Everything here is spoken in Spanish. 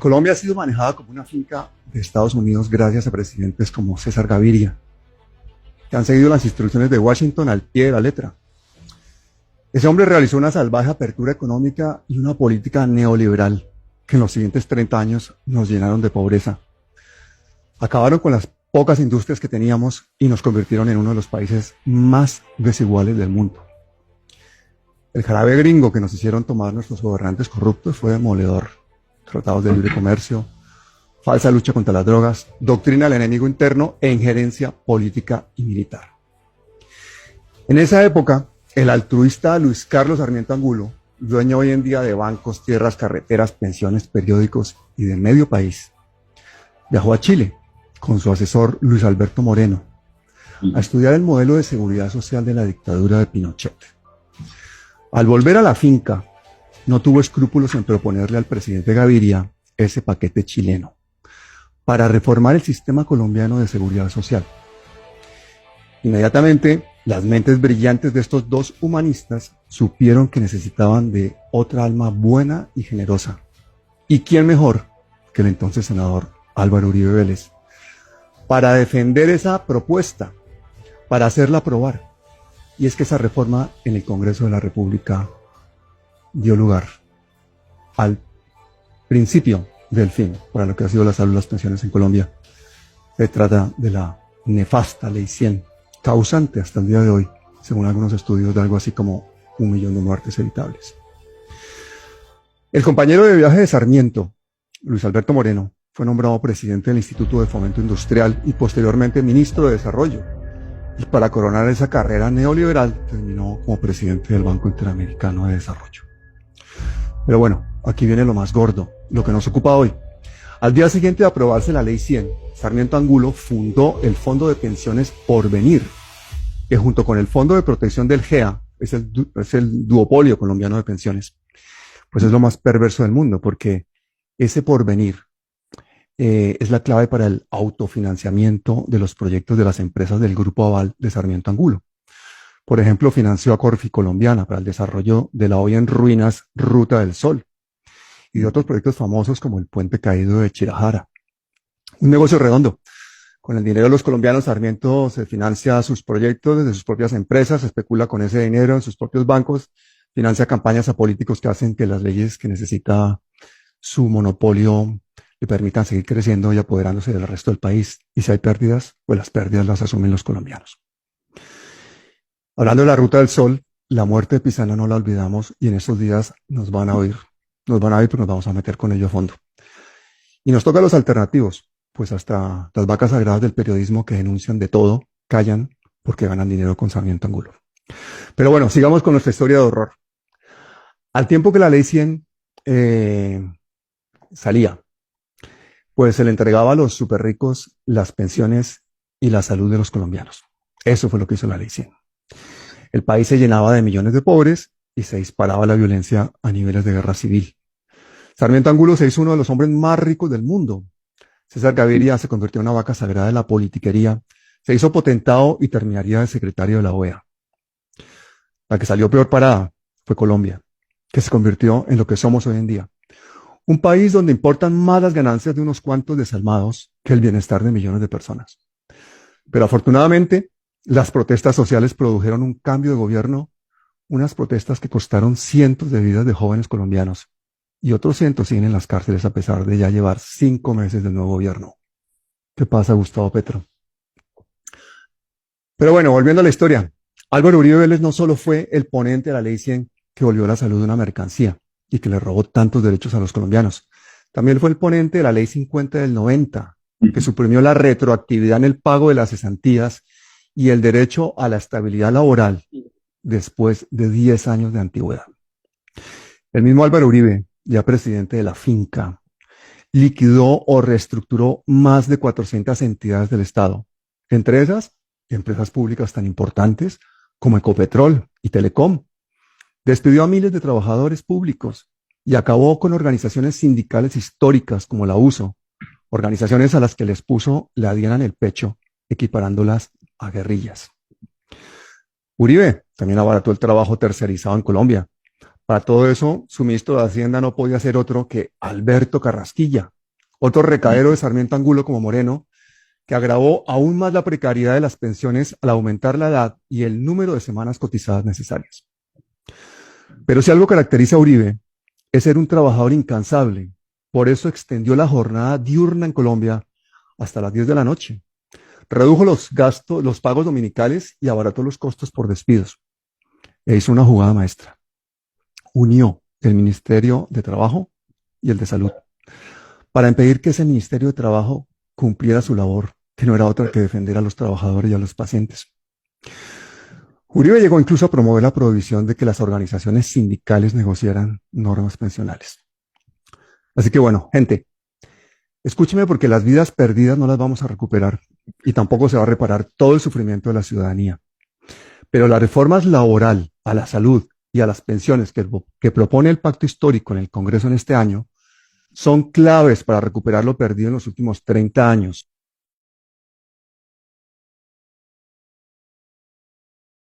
Colombia ha sido manejada como una finca de Estados Unidos gracias a presidentes como César Gaviria, que han seguido las instrucciones de Washington al pie de la letra. Ese hombre realizó una salvaje apertura económica y una política neoliberal que en los siguientes 30 años nos llenaron de pobreza. Acabaron con las pocas industrias que teníamos y nos convirtieron en uno de los países más desiguales del mundo. El jarabe gringo que nos hicieron tomar nuestros gobernantes corruptos fue demoledor. Tratados de libre comercio, falsa lucha contra las drogas, doctrina del enemigo interno e injerencia política y militar. En esa época, el altruista Luis Carlos Sarmiento Angulo, dueño hoy en día de bancos, tierras, carreteras, pensiones, periódicos y de medio país, viajó a Chile con su asesor Luis Alberto Moreno a estudiar el modelo de seguridad social de la dictadura de Pinochet. Al volver a la finca, no tuvo escrúpulos en proponerle al presidente Gaviria ese paquete chileno para reformar el sistema colombiano de seguridad social. Inmediatamente, las mentes brillantes de estos dos humanistas supieron que necesitaban de otra alma buena y generosa. ¿Y quién mejor que el entonces senador Álvaro Uribe Vélez para defender esa propuesta, para hacerla aprobar? Y es que esa reforma en el Congreso de la República dio lugar al principio del fin para lo que ha sido la salud y las pensiones en Colombia. Se trata de la nefasta Ley 100, causante hasta el día de hoy, según algunos estudios, de algo así como 1 millón de muertes evitables. El compañero de viaje de Sarmiento, Luis Alberto Moreno, fue nombrado presidente del Instituto de Fomento Industrial y posteriormente ministro de Desarrollo. Y para coronar esa carrera neoliberal, terminó como presidente del Banco Interamericano de Desarrollo. Pero bueno, aquí viene lo más gordo, lo que nos ocupa hoy. Al día siguiente de aprobarse la Ley 100, Sarmiento Angulo fundó el Fondo de Pensiones Porvenir, que junto con el Fondo de Protección del GEA, es el duopolio colombiano de pensiones, pues es lo más perverso del mundo, porque ese porvenir es la clave para el autofinanciamiento de los proyectos de las empresas del Grupo Aval de Sarmiento Angulo. Por ejemplo, financió a Corfi Colombiana para el desarrollo de la hoy en ruinas Ruta del Sol y de otros proyectos famosos como el Puente Caído de Chirajara. Un negocio redondo. Con el dinero de los colombianos, Sarmiento se financia sus proyectos desde sus propias empresas, especula con ese dinero en sus propios bancos, financia campañas a políticos que hacen que las leyes que necesita su monopolio le permitan seguir creciendo y apoderándose del resto del país. Y si hay pérdidas, pues las pérdidas las asumen los colombianos. Hablando de la Ruta del Sol, la muerte de Pisana no la olvidamos y en estos días nos van a oír. Nos van a oír, pero nos vamos a meter con ello a fondo. Y nos toca los alternativos, pues hasta las vacas sagradas del periodismo que denuncian de todo, callan porque ganan dinero con Sarmiento Angulo. Pero bueno, sigamos con nuestra historia de horror. Al tiempo que la Ley 100 salía, pues se le entregaba a los superricos las pensiones y la salud de los colombianos. Eso fue lo que hizo la Ley 100. El país se llenaba de millones de pobres y se disparaba la violencia a niveles de guerra civil. Sarmiento Angulo se hizo uno de los hombres más ricos del mundo. César Gaviria se convirtió en una vaca sagrada de la politiquería, se hizo potentado y terminaría de secretario de la OEA. La que salió peor parada fue Colombia, que se convirtió en lo que somos hoy en día. Un país donde importan más las ganancias de unos cuantos desalmados que el bienestar de millones de personas. Pero afortunadamente, las protestas sociales produjeron un cambio de gobierno, unas protestas que costaron cientos de vidas de jóvenes colombianos y otros cientos siguen en las cárceles a pesar de ya llevar 5 meses del nuevo gobierno. ¿Qué pasa, Gustavo Petro? Pero bueno, volviendo a la historia, Álvaro Uribe Vélez no solo fue el ponente de la Ley 100 que volvió la salud de una mercancía y que le robó tantos derechos a los colombianos, también fue el ponente de la Ley 50 del 90, que suprimió la retroactividad en el pago de las cesantías y el derecho a la estabilidad laboral después de 10 años de antigüedad. El mismo Álvaro Uribe, ya presidente de la finca, liquidó o reestructuró más de 400 entidades del Estado, entre esas empresas públicas tan importantes como Ecopetrol y Telecom. Despidió a miles de trabajadores públicos y acabó con organizaciones sindicales históricas como la USO, organizaciones a las que les puso la diana en el pecho, equiparándolas a guerrillas. Uribe también abarató el trabajo tercerizado en Colombia, Para todo eso, su ministro de Hacienda no podía ser otro que Alberto Carrasquilla, otro recadero de Sarmiento Angulo como Moreno, que agravó aún más la precariedad de las pensiones al aumentar la edad y el número de semanas cotizadas necesarias. Pero si algo caracteriza a Uribe es ser un trabajador incansable. Por eso extendió la jornada diurna en Colombia hasta las 10 de la noche. Redujo los gastos, los pagos dominicales y abarató los costos por despidos. E hizo una jugada maestra. Unió el Ministerio de Trabajo y el de Salud para impedir que ese Ministerio de Trabajo cumpliera su labor, que no era otra que defender a los trabajadores y a los pacientes. Uribe llegó incluso a promover la prohibición de que las organizaciones sindicales negociaran normas pensionales. Así que bueno, gente, escúcheme porque las vidas perdidas no las vamos a recuperar y tampoco se va a reparar todo el sufrimiento de la ciudadanía. Pero las reformas laboral, a la salud y a las pensiones que propone el pacto histórico en el Congreso en este año son claves para recuperar lo perdido en los últimos 30 años.